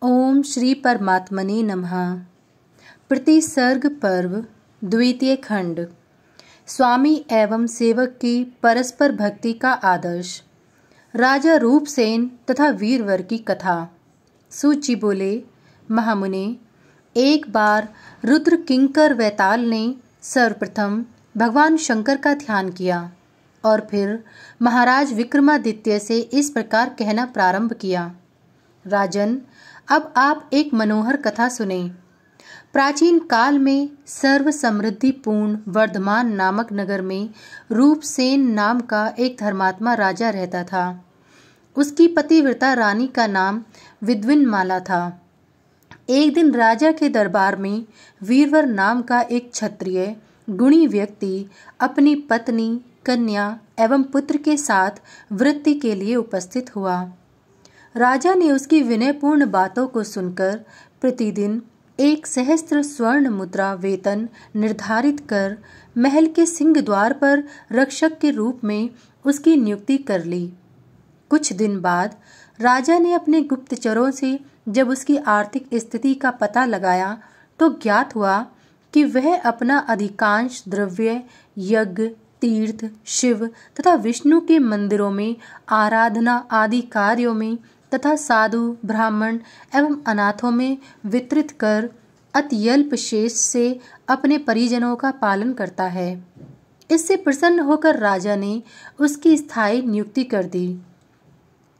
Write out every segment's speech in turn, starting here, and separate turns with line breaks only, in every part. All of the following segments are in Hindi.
ओम श्री परमात्मने नमः। प्रतिसर्ग पर्व द्वितीय खंड। स्वामी एवं सेवक की परस्पर भक्ति का आदर्श। राजा रूपसेन तथा वीरवर की कथा। सूची बोले, महामुने, एक बार रुद्र किंकर वैताल ने सर्वप्रथम भगवान शंकर का ध्यान किया और फिर महाराज विक्रमादित्य से इस प्रकार कहना प्रारंभ किया। राजन, अब आप एक मनोहर कथा सुने। प्राचीन काल में सर्व समृद्धिपूर्ण वर्धमान नामक नगर में रूपसेन नाम का एक धर्मात्मा राजा रहता था। उसकी पतिव्रता रानी का नाम विद्विनमाला था। एक दिन राजा के दरबार में वीरवर नाम का एक क्षत्रिय गुणी व्यक्ति अपनी पत्नी, कन्या एवं पुत्र के साथ वृत्ति के लिए उपस्थित हुआ। राजा ने उसकी विनयपूर्ण बातों को सुनकर प्रतिदिन 1 सहस्त्र स्वर्ण मुद्रा वेतन निर्धारित कर महल के सिंह द्वार पर रक्षक के रूप में उसकी नियुक्ति कर ली। कुछ दिन बाद राजा ने अपने गुप्तचरों से जब उसकी आर्थिक स्थिति का पता लगाया तो ज्ञात हुआ कि वह अपना अधिकांश द्रव्य यज्ञ, तीर्थ, शिव तथा विष्णु के मंदिरों में आराधना आदि कार्यों में तथा साधु, ब्राह्मण एवं अनाथों में वितरित कर अत्यल्प शेष से अपने परिजनों का पालन करता है। इससे प्रसन्न होकर राजा ने उसकी स्थायी नियुक्ति कर दी।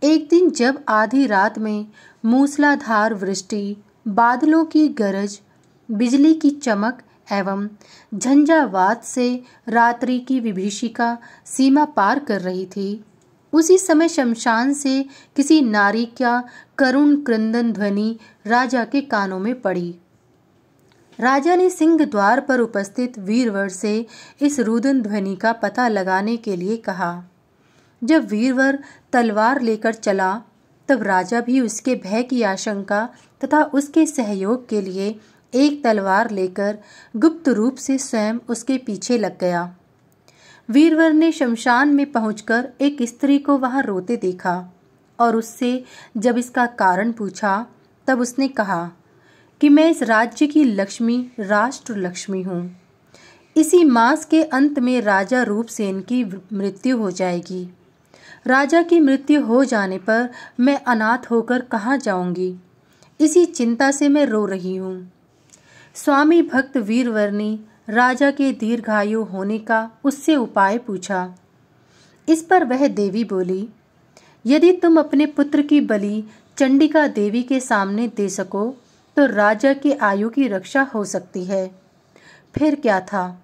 एक दिन जब आधी रात में मूसलाधार वृष्टि, बादलों की गरज, बिजली की चमक एवं झंझावात से रात्रि की विभीषिका सीमा पार कर रही थी, उसी समय शमशान से किसी नारी का करुण क्रंदन ध्वनि राजा के कानों में पड़ी। राजा ने सिंह द्वार पर उपस्थित वीरवर से इस रुदन ध्वनि का पता लगाने के लिए कहा। जब वीरवर तलवार लेकर चला तब राजा भी उसके भय की आशंका तथा उसके सहयोग के लिए एक तलवार लेकर गुप्त रूप से स्वयं उसके पीछे लग गया। वीरवर ने शमशान में पहुंचकर एक स्त्री को वहां रोते देखा और उससे जब इसका कारण पूछा तब उसने कहा कि मैं इस राज्य की लक्ष्मी, राष्ट्र लक्ष्मी हूँ। इसी मास के अंत में राजा रूपसेन की मृत्यु हो जाएगी। राजा की मृत्यु हो जाने पर मैं अनाथ होकर कहाँ जाऊंगी? इसी चिंता से मैं रो रही हूँ। स्वामी भक्त वीरवर ने राजा के दीर्घायु होने का उससे उपाय पूछा। इस पर वह देवी बोली, यदि तुम अपने पुत्र की बलि चंडिका देवी के सामने दे सको तो राजा की आयु की रक्षा हो सकती है। फिर क्या था,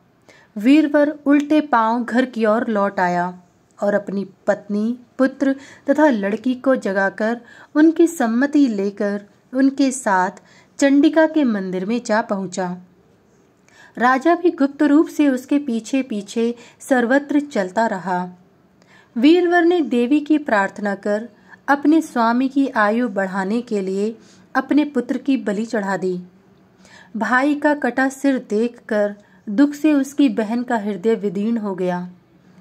वीरवर उल्टे पांव घर की ओर लौट आया और अपनी पत्नी, पुत्र तथा लड़की को जगाकर उनकी सम्मति लेकर उनके साथ चंडिका के मंदिर में जा पहुंचा। राजा भी गुप्त रूप से उसके पीछे पीछे सर्वत्र चलता रहा। वीरवर ने देवी की प्रार्थना कर अपने स्वामी की आयु बढ़ाने के लिए अपने पुत्र की बलि चढ़ा दी। भाई का कटा सिर देखकर दुख से उसकी बहन का हृदय विदीर्ण हो गया।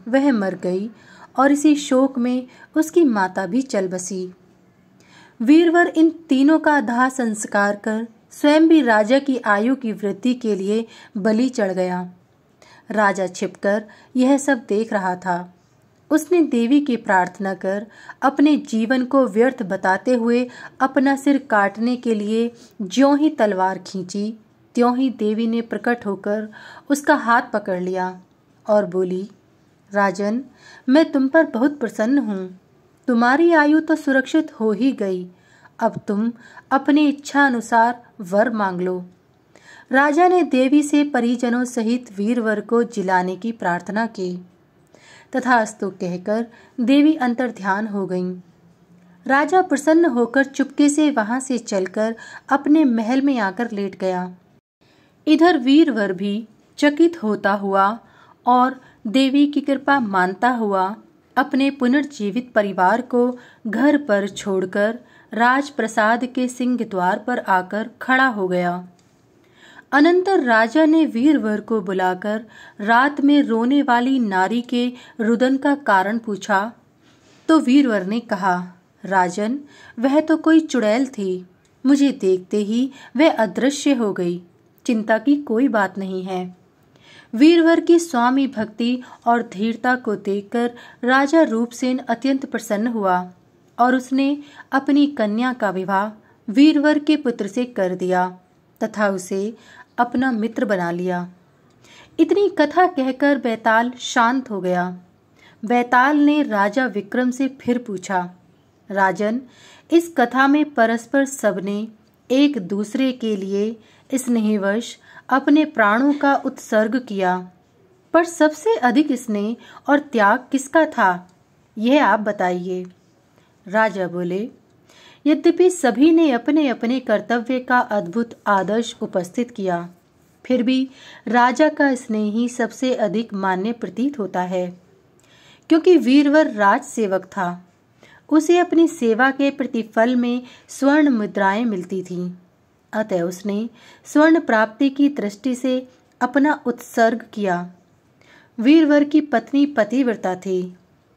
वह मर गई और इसी शोक में उसकी माता भी चल बसी। वीरवर इन तीनों का दाह संस्कार कर स्वयं भी राजा की आयु की वृद्धि के लिए बलि चढ़ गया। राजा छिपकर यह सब देख रहा था। उसने देवी की प्रार्थना कर अपने जीवन को व्यर्थ बताते हुए अपना सिर काटने के लिए ज्यों ही तलवार खींची त्यों ही देवी ने प्रकट होकर उसका हाथ पकड़ लिया और बोली, राजन, मैं तुम पर बहुत प्रसन्न हूँ। तुम्हारी आयु तो सुरक्षित हो ही गई। अब तुम अपनी इच्छा अनुसार वर मांग लो। राजा ने देवी से परिजनों सहित वीरवर को जिलाने की प्रार्थना की। तथास्तु कहकर देवी अंतर्ध्यान हो गईं। राजा प्रसन्न होकर चुपके से वहां से चलकर अपने महल में आकर लेट गया। इधर वीरवर भी चकित होता हुआ और देवी की कृपा मानता हुआ अपने पुनर्जीवित परिवार को घर पर छोड़कर राजप्रसाद के सिंह द्वार पर आकर खड़ा हो गया। अनंतर राजा ने वीरवर को बुलाकर रात में रोने वाली नारी के रुदन का कारण पूछा तो वीरवर ने कहा, राजन, वह तो कोई चुड़ैल थी। मुझे देखते ही वह अदृश्य हो गई। चिंता की कोई बात नहीं है। वीरवर की स्वामी भक्ति और धीरता को देखकर राजा रूपसेन अत्यंत प्रसन्न हुआ और उसने अपनी कन्या का विवाह वीरवर के पुत्र से कर दिया तथा उसे अपना मित्र बना लिया। इतनी कथा कहकर बैताल शांत हो गया। बैताल ने राजा विक्रम से फिर पूछा, राजन, इस कथा में परस्पर सबने एक दूसरे के लिए स्नेहवश अपने प्राणों का उत्सर्ग किया, पर सबसे अधिक स्नेह और त्याग किसका था, यह आप बताइए। राजा बोले, यद्यपि सभी ने अपने अपने कर्तव्य का अद्भुत आदर्श उपस्थित किया, फिर भी राजा का स्नेह ही सबसे अधिक मान्य प्रतीत होता है, क्योंकि वीरवर राज सेवक था। उसे अपनी सेवा के प्रतिफल में स्वर्ण मुद्राएं मिलती थीं, अतः उसने स्वर्ण प्राप्ति की दृष्टि से अपना उत्सर्ग किया। वीरवर की पत्नी पतिव्रता थी,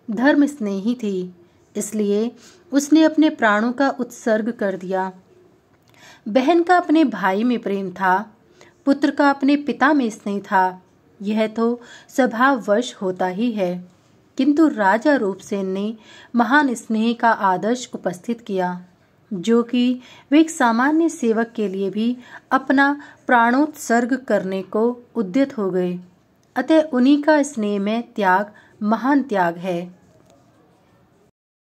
धर्म स्नेही थी, इसलिए उसने अपने प्राणों का उत्सर्ग कर दिया। बहन का अपने भाई में प्रेम था, पुत्र का अपने पिता में स्नेह था, यह तो स्वभाववश होता ही है, किंतु राजा रूपसेन ने महान स्नेह का आदर्श उपस्थित किया, जो कि वे एक सामान्य सेवक के लिए भी अपना प्राणोत्सर्ग करने को उद्यत हो गए। अतः उन्हीं का स्नेह में त्याग महान त्याग है।